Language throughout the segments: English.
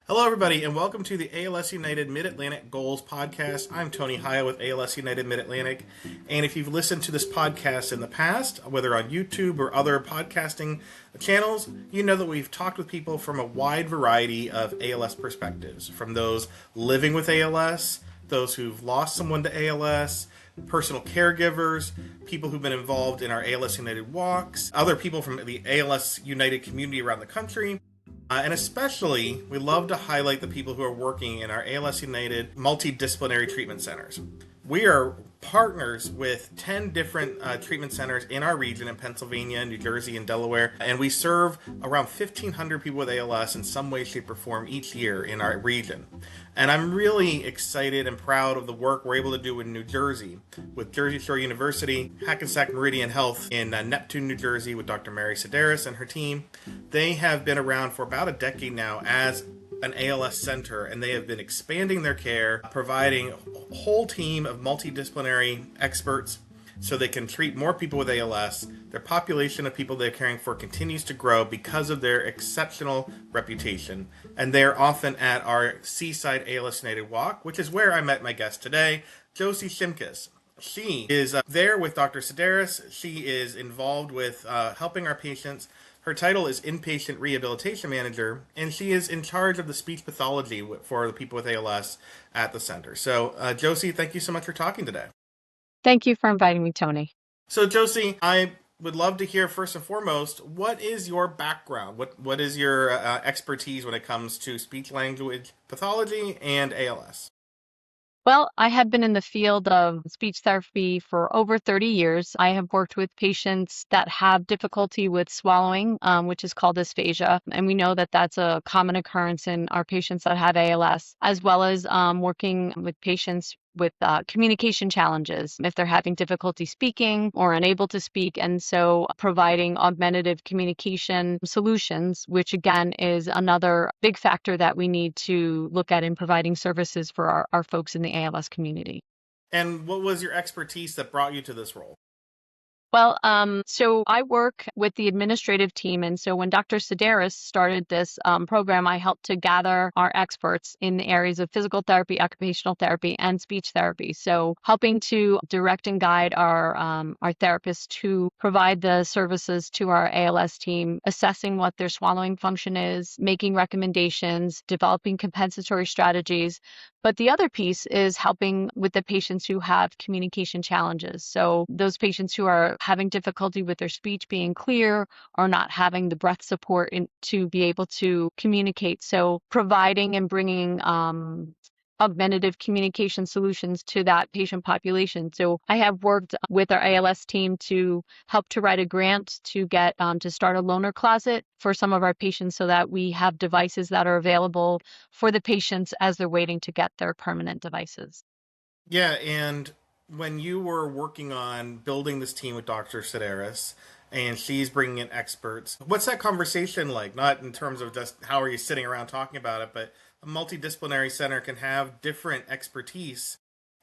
Hello, everybody, and welcome to the ALS United Mid-Atlantic Goals podcast. I'm Tony Haya with ALS United Mid-Atlantic, and if you've listened to this podcast in the past, whether on YouTube or other podcasting channels, you know that we've talked with people from a wide variety of ALS perspectives, from those living with ALS, those who've lost someone to ALS, personal caregivers, people who've been involved in our ALS United walks, other people from the ALS United community around the country. And especially, we love to highlight the people who are working in our ALS United multidisciplinary treatment centers. We are partners with 10 different treatment centers in our region in Pennsylvania, New Jersey, and Delaware, and we serve around 1,500 people with ALS in some way, shape, or form each year in our region. And I'm really excited and proud of the work we're able to do in New Jersey with Jersey Shore University, Hackensack Meridian Health in Neptune, New Jersey with Dr. Mary Sedaris and her team. They have been around for about a decade now as an ALS center, and they have been expanding their care, providing a whole team of multidisciplinary experts so they can treat more people with ALS. Their population of people they're caring for continues to grow because of their exceptional reputation. And they're often at our Seaside ALS United Walk, which is where I met my guest today, Josi Shimkus. She is there with Dr. Sedaris. She is involved with helping our patients. Her title is Inpatient Rehabilitation Manager, and she is in charge of the speech pathology for the people with ALS at the center. So, Josi, thank you so much for talking today. Thank you for inviting me, Tony. So, Josi, I would love to hear first and foremost, what is your background? What is your expertise when it comes to speech language pathology and ALS? Well, I have been in the field of speech therapy for over 30 years. I have worked with patients that have difficulty with swallowing, which is called dysphagia. And we know that that's a common occurrence in our patients that have ALS, as well as working with patients with communication challenges if they're having difficulty speaking or unable to speak. And so providing augmentative communication solutions, which again is another big factor that we need to look at in providing services for our folks in the ALS community. And what was your expertise that brought you to this role? Well, so I work with the administrative team. And so when Dr. Sedaris started this program, I helped to gather our experts in the areas of physical therapy, occupational therapy, and speech therapy. So helping to direct and guide our therapists to provide the services to our ALS team, assessing what their swallowing function is, making recommendations, developing compensatory strategies. But the other piece is helping with the patients who have communication challenges. So those patients who are having difficulty with their speech being clear or not having the breath support to be able to communicate. So providing and bringing augmentative communication solutions to that patient population. So I have worked with our ALS team to help to write a grant to get to start a loaner closet for some of our patients so that we have devices that are available for the patients as they're waiting to get their permanent devices. Yeah, and when you were working on building this team with Dr. Sedaris, and she's bringing in experts, what's that conversation like? Not in terms of just how are you sitting around talking about it, but a multidisciplinary center can have different expertise.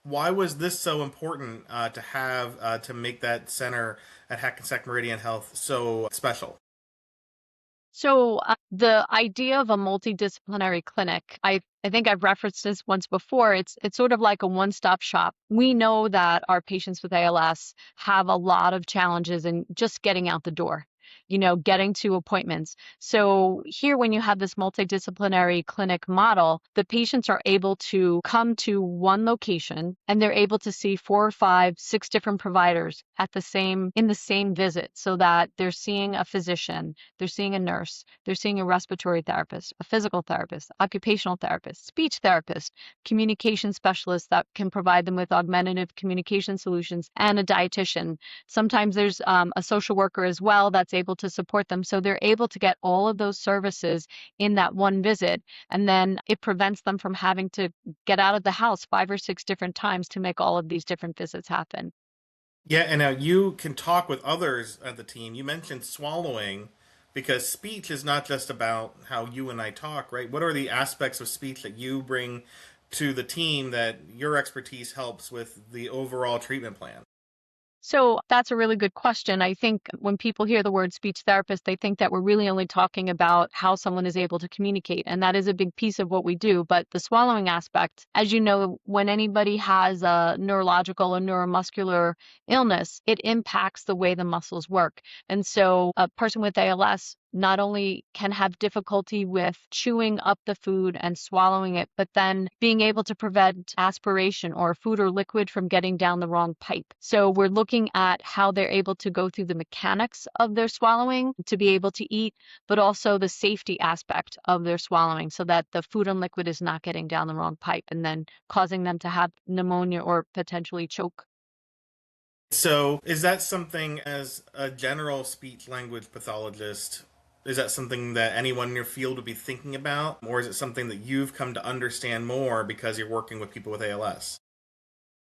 Why was this so important to have to make that center at Hackensack Meridian Health so special? So the idea of a multidisciplinary clinic, I think I've referenced this once before. It's sort of like a one-stop shop. We know that our patients with ALS have a lot of challenges in just getting out the door, getting to appointments. So here, when you have this multidisciplinary clinic model, the patients are able to come to one location and they're able to see 4 or 5, 6 different providers in the same visit, so that they're seeing a physician, they're seeing a nurse, they're seeing a respiratory therapist, a physical therapist, occupational therapist, speech therapist, communication specialist that can provide them with augmentative communication solutions, and a dietitian. Sometimes there's a social worker as well that's able to support them. So they're able to get all of those services in that one visit. And then it prevents them from having to get out of the house 5 or 6 different times to make all of these different visits happen. Yeah, and now you can talk with others at the team. You mentioned swallowing because speech is not just about how you and I talk, right? What are the aspects of speech that you bring to the team that your expertise helps with the overall treatment plan? So that's a really good question. I think when people hear the word speech therapist, they think that we're really only talking about how someone is able to communicate. And that is a big piece of what we do. But the swallowing aspect, as you know, when anybody has a neurological or neuromuscular illness, it impacts the way the muscles work. And so a person with ALS not only can have difficulty with chewing up the food and swallowing it, but then being able to prevent aspiration or food or liquid from getting down the wrong pipe. So we're looking at how they're able to go through the mechanics of their swallowing to be able to eat, but also the safety aspect of their swallowing so that the food and liquid is not getting down the wrong pipe and then causing them to have pneumonia or potentially choke. So, is that something as a general speech language pathologist? Is that something that anyone in your field would be thinking about? Or is it something that you've come to understand more because you're working with people with ALS?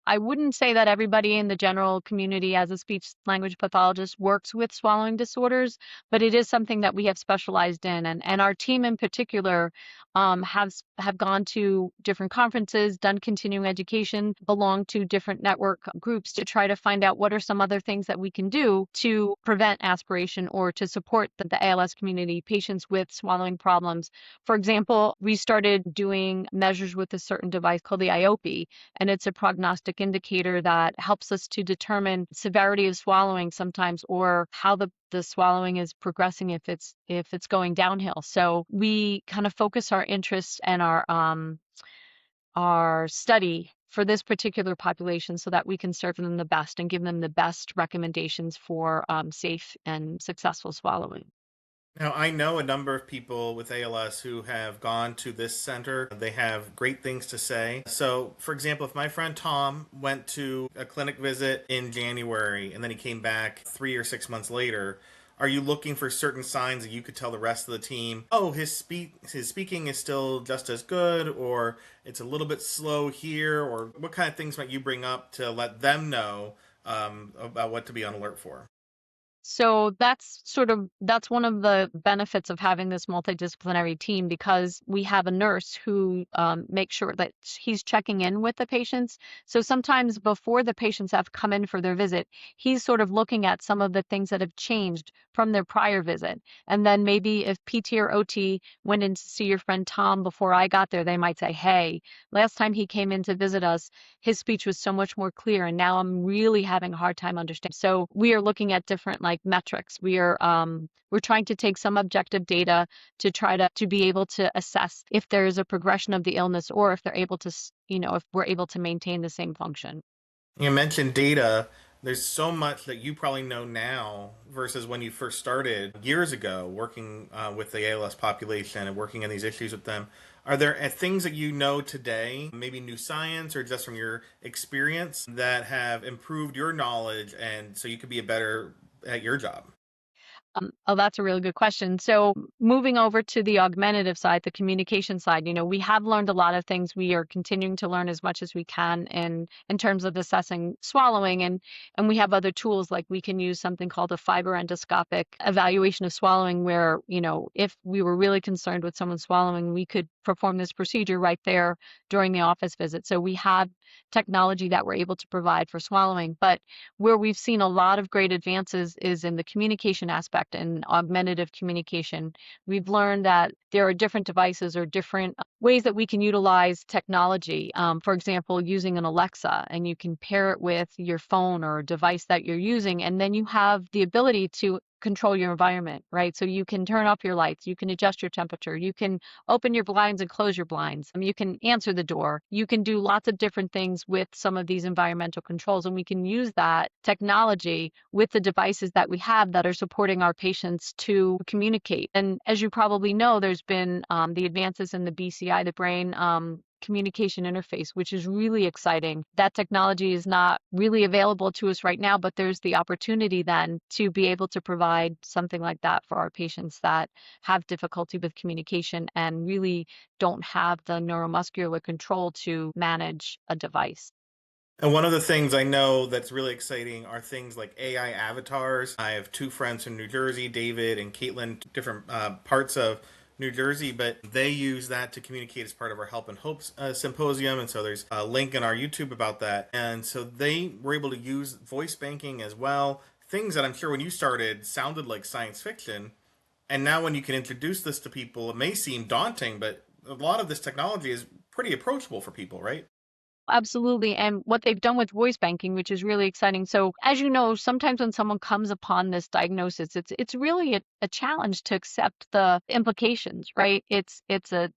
I wouldn't say that everybody in the general community as a speech language pathologist works with swallowing disorders, but it is something that we have specialized in. And our team in particular have gone to different conferences, done continuing education, belong to different network groups to try to find out what are some other things that we can do to prevent aspiration or to support the ALS community, patients with swallowing problems. For example, we started doing measures with a certain device called the IOPE, and it's a prognostic indicator that helps us to determine severity of swallowing sometimes or how the swallowing is progressing if it's going downhill. So we kind of focus our interests and our study for this particular population so that we can serve them the best and give them the best recommendations for safe and successful swallowing. Now, I know a number of people with ALS who have gone to this center. They have great things to say. So, for example, if my friend Tom went to a clinic visit in January and then he came back 3 or 6 months later, are you looking for certain signs that you could tell the rest of the team, oh, his speaking is still just as good, or it's a little bit slow here, or what kind of things might you bring up to let them know about what to be on alert for? So that's one of the benefits of having this multidisciplinary team because we have a nurse who makes sure that he's checking in with the patients. So sometimes before the patients have come in for their visit, he's sort of looking at some of the things that have changed from their prior visit. And then maybe if PT or OT went in to see your friend Tom before I got there, they might say, hey, last time he came in to visit us, his speech was so much more clear, and now I'm really having a hard time understanding. So we are looking at different like metrics. We're trying to take some objective data to try to be able to assess if there is a progression of the illness or if they're able to, if we're able to maintain the same function. You mentioned data. There's so much that you probably know now versus when you first started years ago working with the ALS population and working on these issues with them. Are there things that you know today, maybe new science or just from your experience, that have improved your knowledge and so you could be a better at your job? Oh, that's a really good question. So moving over to the augmentative side, the communication side, we have learned a lot of things. We are continuing to learn as much as we can in terms of assessing swallowing. And we have other tools like we can use something called a fiber endoscopic evaluation of swallowing where, if we were really concerned with someone swallowing, we could perform this procedure right there during the office visit. So we have technology that we're able to provide for swallowing. But where we've seen a lot of great advances is in the communication aspect and augmentative communication. We've learned that there are different devices or different ways that we can utilize technology. For example, using an Alexa, and you can pair it with your phone or device that you're using, and then you have the ability to control your environment, right? So you can turn off your lights, you can adjust your temperature, you can open your blinds and close your blinds. You can answer the door. You can do lots of different things with some of these environmental controls, and we can use that technology with the devices that we have that are supporting our patients to communicate. And as you probably know, there's been the advances in the BCI, the brain communication interface, which is really exciting. That technology is not really available to us right now, but there's the opportunity then to be able to provide something like that for our patients that have difficulty with communication and really don't have the neuromuscular control to manage a device. And one of the things I know that's really exciting are things like AI avatars. I have two friends in New Jersey, David and Caitlin, different parts of New Jersey, but they use that to communicate as part of our Help and Hope symposium. And so there's a link in our YouTube about that. And so they were able to use voice banking as well. Things that I'm sure when you started sounded like science fiction. And now when you can introduce this to people, it may seem daunting, but a lot of this technology is pretty approachable for people, right? Absolutely. And what they've done with voice banking, which is really exciting. So, as you know, sometimes when someone comes upon this diagnosis, it's really a challenge to accept the implications, right? It's a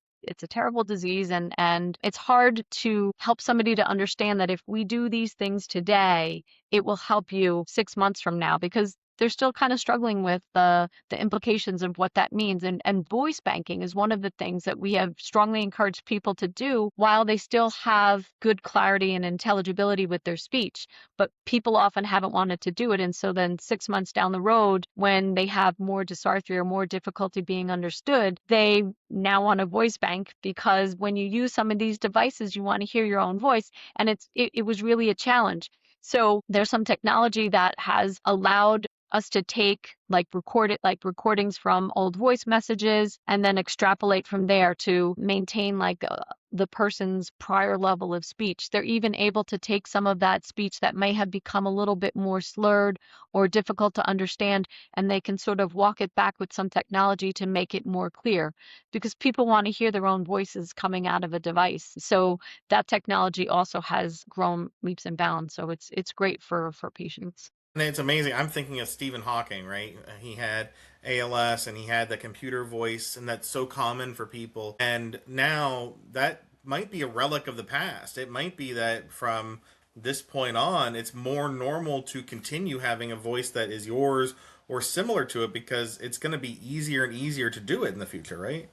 terrible disease, and it's hard to help somebody to understand that if we do these things today, it will help you 6 months from now, because they're still kind of struggling with the implications of what that means. And voice banking is one of the things that we have strongly encouraged people to do while they still have good clarity and intelligibility with their speech. But people often haven't wanted to do it. And so then 6 months down the road, when they have more dysarthria or more difficulty being understood, they now want a voice bank, because when you use some of these devices, you want to hear your own voice. And it was really a challenge. So there's some technology that has allowed us to take recordings from old voice messages and then extrapolate from there to maintain the person's prior level of speech. They're even able to take some of that speech that may have become a little bit more slurred or difficult to understand, and they can sort of walk it back with some technology to make it more clear, because people want to hear their own voices coming out of a device. So that technology also has grown leaps and bounds. So it's great for patients. And it's amazing. I'm thinking of Stephen Hawking, right? He had ALS and he had the computer voice, and that's so common for people. And now that might be a relic of the past. It might be that from this point on, it's more normal to continue having a voice that is yours or similar to it, because it's going to be easier and easier to do it in the future, right?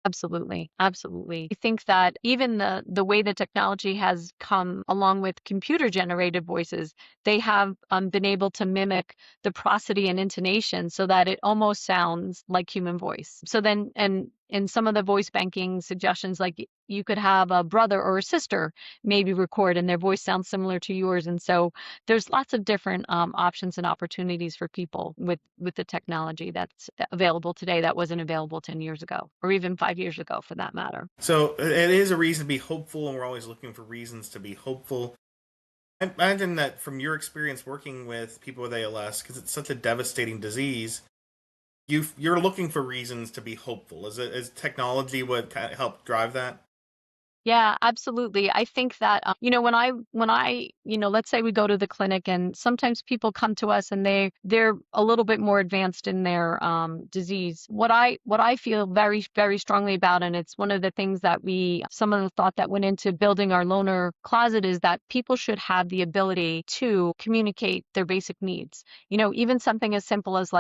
Absolutely. Absolutely. I think that even the way the technology has come along with computer generated voices, they have been able to mimic the prosody and intonation so that it almost sounds like human voice. So then, and in some of the voice banking suggestions, like you could have a brother or a sister maybe record and their voice sounds similar to yours. And so there's lots of different options and opportunities for people with the technology that's available today that wasn't available 10 years ago, or even 5 years ago for that matter. So it is a reason to be hopeful, and we're always looking for reasons to be hopeful. I imagine that from your experience working with people with ALS, because it's such a devastating disease, you're looking for reasons to be hopeful. Is technology what kind of helped drive that? Yeah, absolutely. I think that when I let's say we go to the clinic, and sometimes people come to us and they're a little bit more advanced in their disease. What I feel very very strongly about, and it's one of the things that some of the thought that went into building our loaner closet, is that people should have the ability to communicate their basic needs. Even something as simple as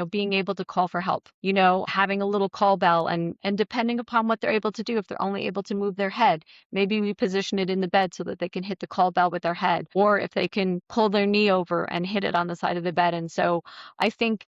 being able to call for help. Having a little call bell, and depending upon what they're able to do, if they're only able to move their head, maybe we position it in the bed so that they can hit the call bell with their head, or if they can pull their knee over and hit it on the side of the bed. And so I think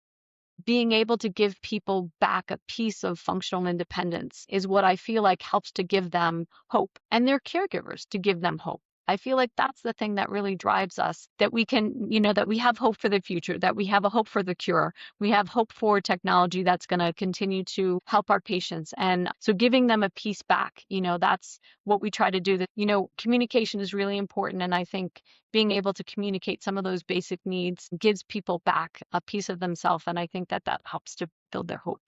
being able to give people back a piece of functional independence is what I feel like helps to give them hope, and their caregivers to give them hope. I feel like that's the thing that really drives us, that we can, that we have hope for the future, that we have a hope for the cure. We have hope for technology that's going to continue to help our patients. And so giving them a piece back, that's what we try to do. That, communication is really important. And I think being able to communicate some of those basic needs gives people back a piece of themselves. And I think that helps to build their hope.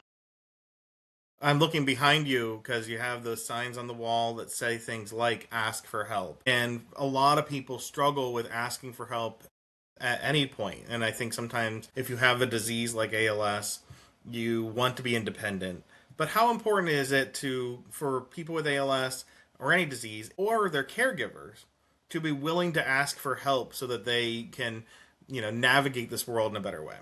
I'm looking behind you because you have those signs on the wall that say things like ask for help. And a lot of people struggle with asking for help at any point. And I think sometimes if you have a disease like ALS, you want to be independent. But how important is it for people with ALS or any disease or their caregivers to be willing to ask for help so that they can, navigate this world in a better way?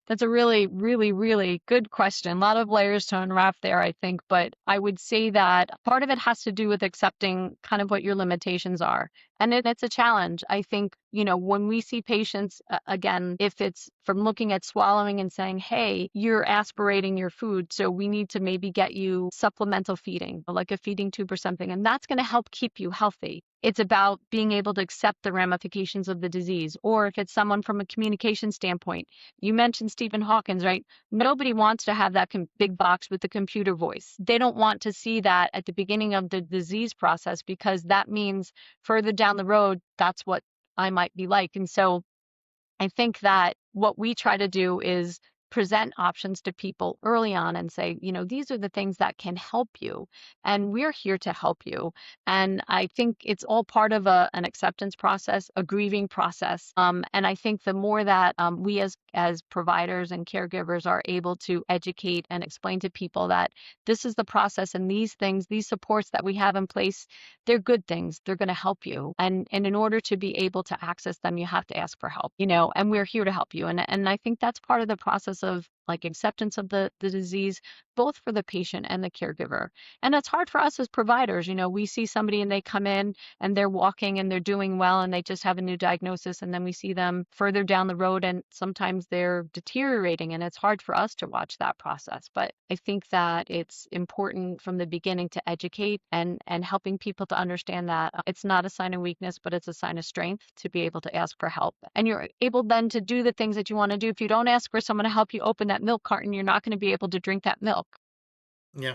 That's a really, really, really good question. A lot of layers to unwrap there, I think. But I would say that part of it has to do with accepting kind of what your limitations are. And it's a challenge. I think, when we see patients, again, if it's from looking at swallowing and saying, hey, you're aspirating your food, so we need to maybe get you supplemental feeding, like a feeding tube or something, and that's going to help keep you healthy. It's about being able to accept the ramifications of the disease. Or if it's someone from a communication standpoint, you mentioned Stephen Hawkins, right? Nobody wants to have that big box with the computer voice. They don't want to see that at the beginning of the disease process, because that means further down the road, that's what I might be like. And so I think that what we try to do is present options to people early on and say, these are the things that can help you, and we're here to help you. And I think it's all part of an acceptance process, a grieving process. And I think the more that we as providers and caregivers are able to educate and explain to people that this is the process, and these things, these supports that we have in place, they're good things. They're going to help you. And in order to be able to access them, you have to ask for help, and we're here to help you. And I think that's part of the process of like acceptance of the disease, both for the patient and the caregiver. And it's hard for us as providers. We see somebody and they come in and they're walking and they're doing well and they just have a new diagnosis. And then we see them further down the road and sometimes they're deteriorating, and it's hard for us to watch that process. But I think that it's important from the beginning to educate and helping people to understand that it's not a sign of weakness, but it's a sign of strength to be able to ask for help. And you're able then to do the things that you want to do. If you don't ask for someone to help you open that milk carton, you're not going to be able to drink that milk. Yeah.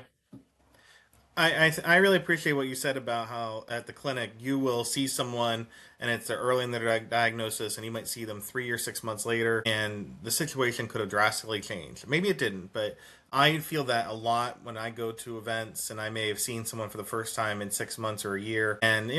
I really appreciate what you said about how at the clinic you will see someone and it's early in their diagnosis, and you might see them 3 or 6 months later and the situation could have drastically changed. Maybe it didn't, but I feel that a lot when I go to events and I may have seen someone for the first time in 6 months or a year. And,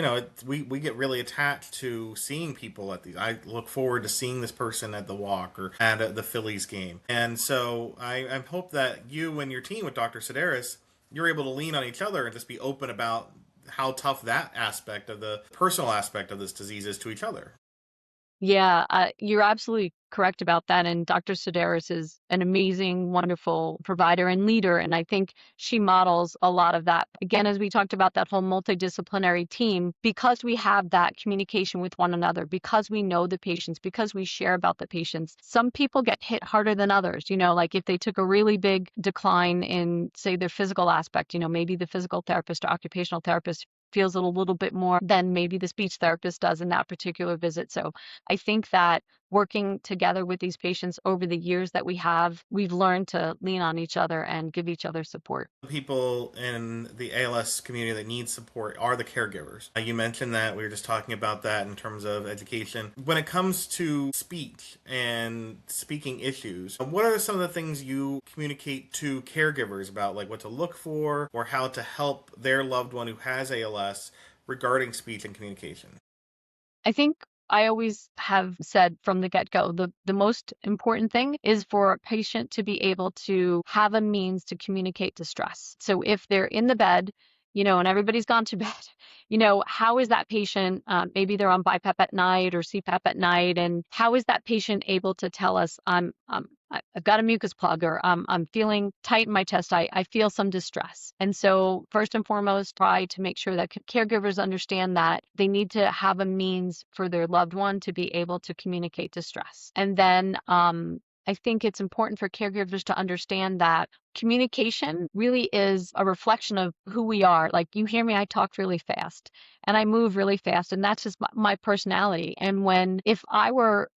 we get really attached to seeing people at these. I look forward to seeing this person at the walk or at the Phillies game. And so I hope that you and your team with Dr. Sedaris, you're able to lean on each other and just be open about how tough that aspect of the personal aspect of this disease is to each other. Yeah, you're absolutely correct about that. And Dr. Sedaris is an amazing, wonderful provider and leader. And I think she models a lot of that. Again, as we talked about that whole multidisciplinary team, because we have that communication with one another, because we know the patients, because we share about the patients, some people get hit harder than others. Like if they took a really big decline in, say, their physical aspect, maybe the physical therapist or occupational therapist feels it a little bit more than maybe the speech therapist does in that particular visit. So I think that working together with these patients over the years that we've learned to lean on each other and give each other support. People in the ALS community that need support are the caregivers. You mentioned that. We were just talking about that in terms of education. When it comes to speech and speaking issues, what are some of the things you communicate to caregivers about, like what to look for or how to help their loved one who has ALS regarding speech and communication? I think I always have said from the get-go, the most important thing is for a patient to be able to have a means to communicate distress. So if they're in the bed, and everybody's gone to bed, how is that patient, maybe they're on BiPAP at night or CPAP at night, and how is that patient able to tell us, I've got a mucus plug, or I'm feeling tight in my chest, I feel some distress. And so first and foremost, try to make sure that caregivers understand that they need to have a means for their loved one to be able to communicate distress. And then I think it's important for caregivers to understand that communication really is a reflection of who we are. Like you hear me, I talk really fast and I move really fast, and that's just my personality. And if I were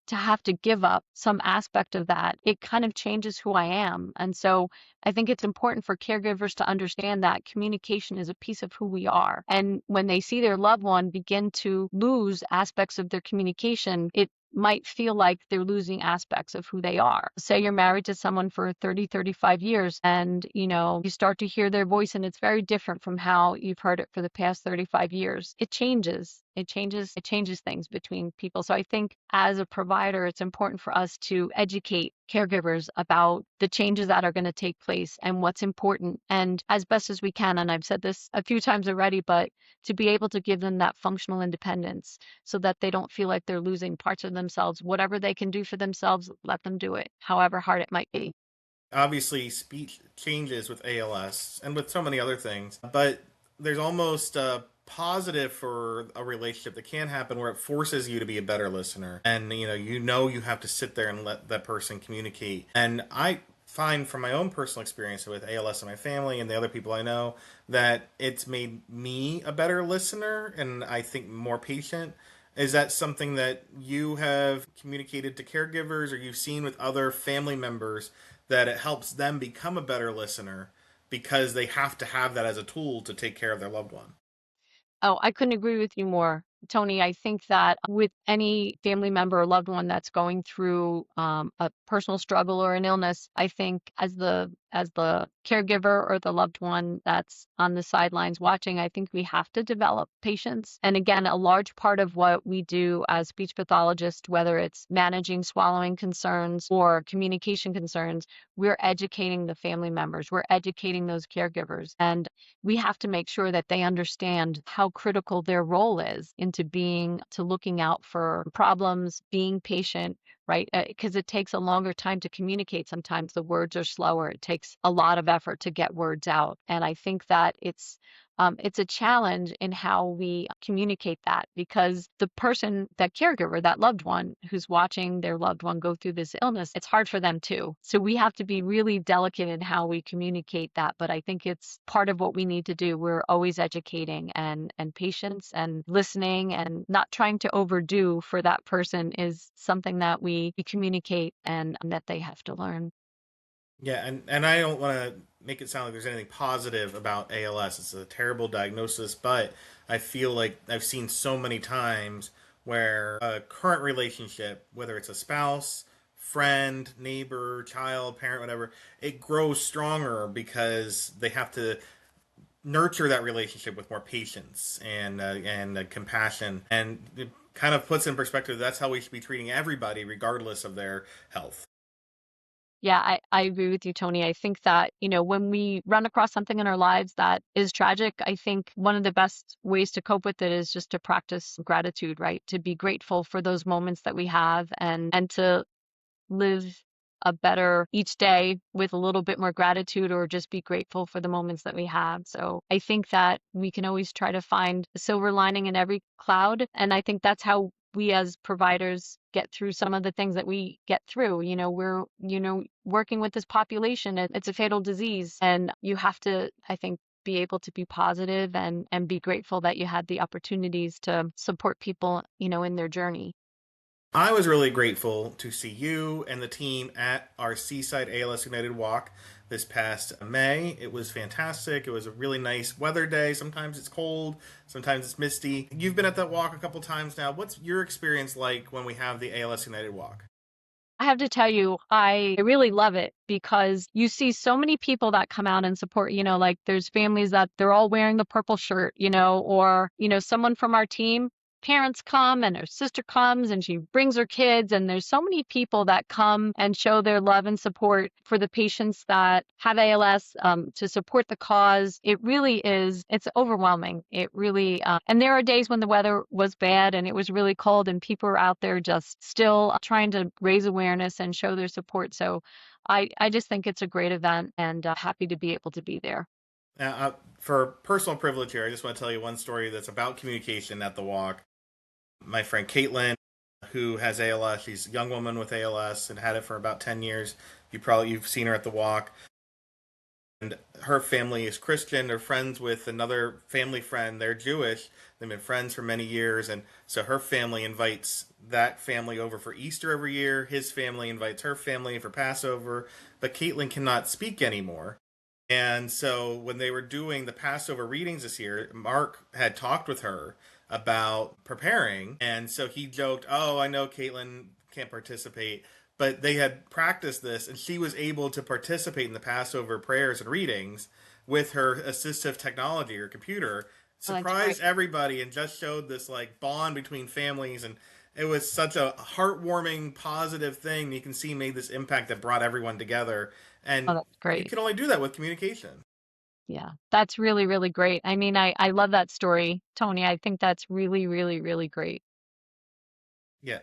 to have to give up some aspect of that, it kind of changes who I am. And so I think it's important for caregivers to understand that communication is a piece of who we are. And when they see their loved one begin to lose aspects of their communication, it might feel like they're losing aspects of who they are. Say you're married to someone for 30, 35 years and, you start to hear their voice and it's very different from how you've heard it for the past 35 years. It changes. It changes things between people. So I think as a provider, it's important for us to educate caregivers about the changes that are going to take place and what's important, and as best as we can. And I've said this a few times already, but to be able to give them that functional independence so that they don't feel like they're losing parts of themselves. Whatever they can do for themselves, let them do it, however hard it might be. Obviously, speech changes with ALS and with so many other things, but there's almost a positive for a relationship that can happen where it forces you to be a better listener, and you have to sit there and let that person communicate. And I find from my own personal experience with ALS in my family and the other people I know that it's made me a better listener and I think more patient. Is that something that you have communicated to caregivers or you've seen with other family members, that it helps them become a better listener because they have to have that as a tool to take care of their loved one? Oh, I couldn't agree with you more, Tony. I think that with any family member or loved one that's going through a personal struggle or an illness, I think as the caregiver or the loved one that's on the sidelines watching, I think we have to develop patience. And again, a large part of what we do as speech pathologists, whether it's managing swallowing concerns or communication concerns, we're educating the family members, we're educating those caregivers. And we have to make sure that they understand how critical their role is to looking out for problems, being patient, right? Because it takes a longer time to communicate. Sometimes the words are slower. It takes a lot of effort to get words out. And I think that it's a challenge in how we communicate that, because the person, that caregiver, that loved one who's watching their loved one go through this illness, it's hard for them too. So we have to be really delicate in how we communicate that. But I think it's part of what we need to do. We're always educating, and patience and listening and not trying to overdo for that person is something that we communicate and that they have to learn. Yeah, and I don't want to make it sound like there's anything positive about ALS. It's a terrible diagnosis, but I feel like I've seen so many times where a current relationship, whether it's a spouse, friend, neighbor, child, parent, whatever, it grows stronger because they have to nurture that relationship with more patience and compassion, and it kind of puts in perspective that's how we should be treating everybody, regardless of their health. Yeah, I agree with you, Tony. I think that, when we run across something in our lives that is tragic, I think one of the best ways to cope with it is just to practice gratitude, right? To be grateful for those moments that we have, and to live a better each day with a little bit more gratitude, or just be grateful for the moments that we have. So I think that we can always try to find a silver lining in every cloud. And I think that's how we as providers get through some of the things that we get through. We're, working with this population. It's a fatal disease, and you have to, I think, be able to be positive and be grateful that you had the opportunities to support people, in their journey. I was really grateful to see you and the team at our Seaside ALS United Walk this past May. It was fantastic. It was a really nice weather day. Sometimes it's cold, sometimes it's misty. You've been at that walk a couple times now. What's your experience like when we have the ALS United Walk? I have to tell you, I really love it, because you see so many people that come out and support, like there's families that they're all wearing the purple shirt, or, someone from our team, parents come and her sister comes and she brings her kids. And there's so many people that come and show their love and support for the patients that have ALS, to support the cause. It really is, it's overwhelming. It really, and there are days when the weather was bad and it was really cold and people are out there just still trying to raise awareness and show their support. So I just think it's a great event, and happy to be able to be there. For personal privilege here, I just want to tell you one story that's about communication at the walk. My friend Caitlin, who has ALS, she's a young woman with ALS and had it for about 10 years. You've seen her at the walk. And her family is Christian. They're friends with another family friend. They're Jewish. They've been friends for many years, and so her family invites that family over for Easter every year. His family invites her family for Passover, but Caitlin cannot speak anymore. And so when they were doing the Passover readings this year, Mark had talked with her about preparing, and so he joked, "Oh, I know Caitlin can't participate." But they had practiced this, and she was able to participate in the Passover prayers and readings with her assistive technology or computer. Oh, that's great. Surprised everybody and just showed this like bond between families, and it was such a heartwarming, positive thing. You can see made this impact that brought everyone together, Oh, and that's you great. can only do that with communication. Yeah, that's really, really great. I mean, I love that story, Tony. I think that's really, really, really great. Yeah,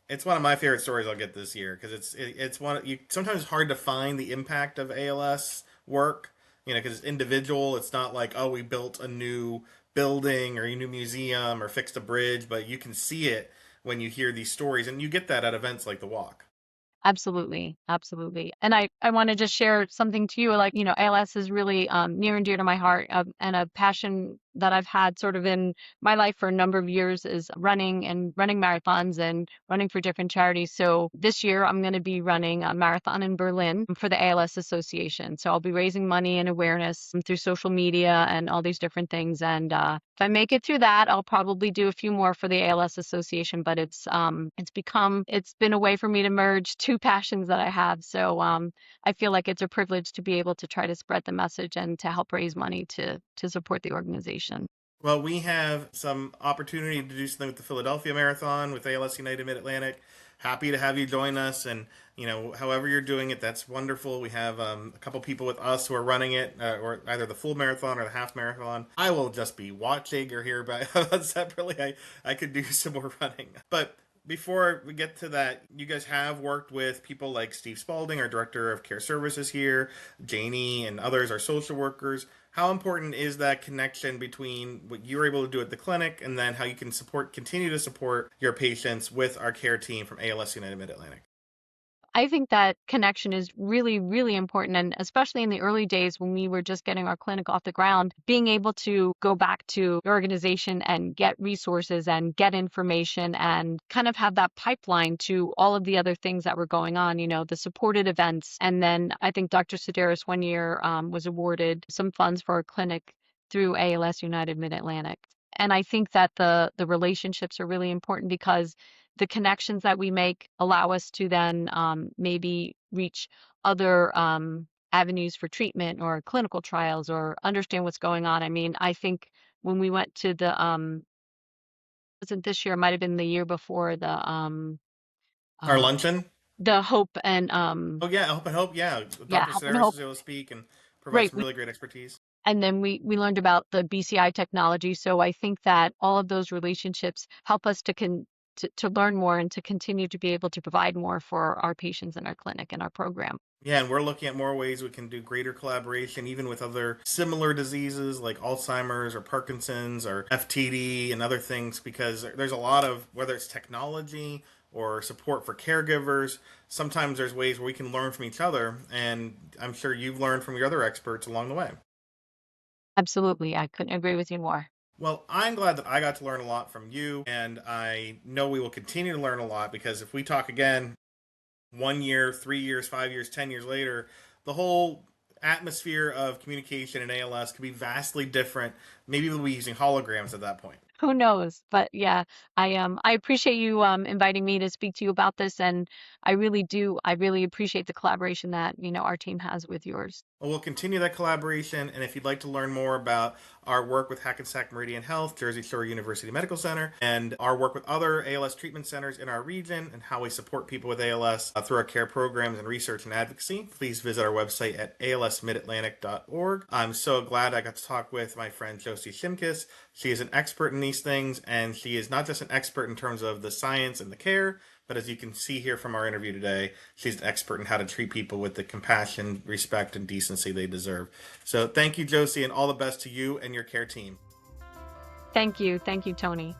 it's one of my favorite stories I'll get this year because it's one you sometimes it's hard to find the impact of ALS work. because it's individual. It's not like, oh, we built a new building or a new museum or fixed a bridge, but you can see it when you hear these stories, and you get that at events like the walk. Absolutely, absolutely. And I want to just share something to you, like, ALS is really near and dear to my heart, and a passion that I've had sort of in my life for a number of years is running and running marathons and running for different charities. So this year I'm going to be running a marathon in Berlin for the ALS Association. So I'll be raising money and awareness through social media and all these different things. And if I make it through that, I'll probably do a few more for the ALS Association. But it's been a way for me to merge two passions that I have. So I feel like it's a privilege to be able to try to spread the message and to help raise money to support the organization. Well, we have some opportunity to do something with the Philadelphia Marathon with ALS United Mid Atlantic. Happy to have you join us, and however you're doing it, that's wonderful. We have a couple people with us who are running it, or either the full marathon or the half marathon. I will just be watching or hear about separately. I could do some more running, but before we get to that, you guys have worked with people like Steve Spalding, our director of care services here, Janie, and others, our social workers. How important is that connection between what you're able to do at the clinic and then how you can continue to support your patients with our care team from ALS United Mid Atlantic? I think that connection is really, really important. And especially in the early days when we were just getting our clinic off the ground, being able to go back to the organization and get resources and get information and kind of have that pipeline to all of the other things that were going on, the supported events. And then I think Dr. Sedaris one year was awarded some funds for our clinic through ALS United Mid-Atlantic. And I think that the relationships are really important because the connections that we make allow us to then maybe reach other avenues for treatment or clinical trials or understand what's going on. I mean, I think when we went to wasn't this year, it might have been the year before, Our uh, luncheon? the Hope and Oh, yeah, Hope and Hope. Yeah, yeah, Dr. Help and Sedaris Hope. is able to speak and provide Right. some really great expertise. And then we learned about the BCI technology. So I think that all of those relationships help us to learn more and to continue to be able to provide more for our patients in our clinic and our program. Yeah, and we're looking at more ways we can do greater collaboration, even with other similar diseases like Alzheimer's or Parkinson's or FTD and other things, because there's a lot of, whether it's technology or support for caregivers, sometimes there's ways where we can learn from each other, and I'm sure you've learned from your other experts along the way. Absolutely. I couldn't agree with you more. Well, I'm glad that I got to learn a lot from you, and I know we will continue to learn a lot because if we talk again 1 year, 3 years, 5 years, 10 years later, the whole atmosphere of communication in ALS could be vastly different. Maybe we'll be using holograms at that point. Who knows? But yeah, I appreciate you inviting me to speak to you about this, and I really do. I really appreciate the collaboration that, our team has with yours. Well, we'll continue that collaboration, and if you'd like to learn more about our work with Hackensack Meridian Health, Jersey Shore University Medical Center, and our work with other ALS treatment centers in our region, and how we support people with ALS through our care programs and research and advocacy, please visit our website at alsmidatlantic.org. I'm so glad I got to talk with my friend Josi Shimkus. She is an expert in these things, and she is not just an expert in terms of the science and the care, but as you can see here from our interview today, she's an expert in how to treat people with the compassion, respect, and decency they deserve. So thank you, Josie, and all the best to you and your care team. Thank you. Thank you, Tony.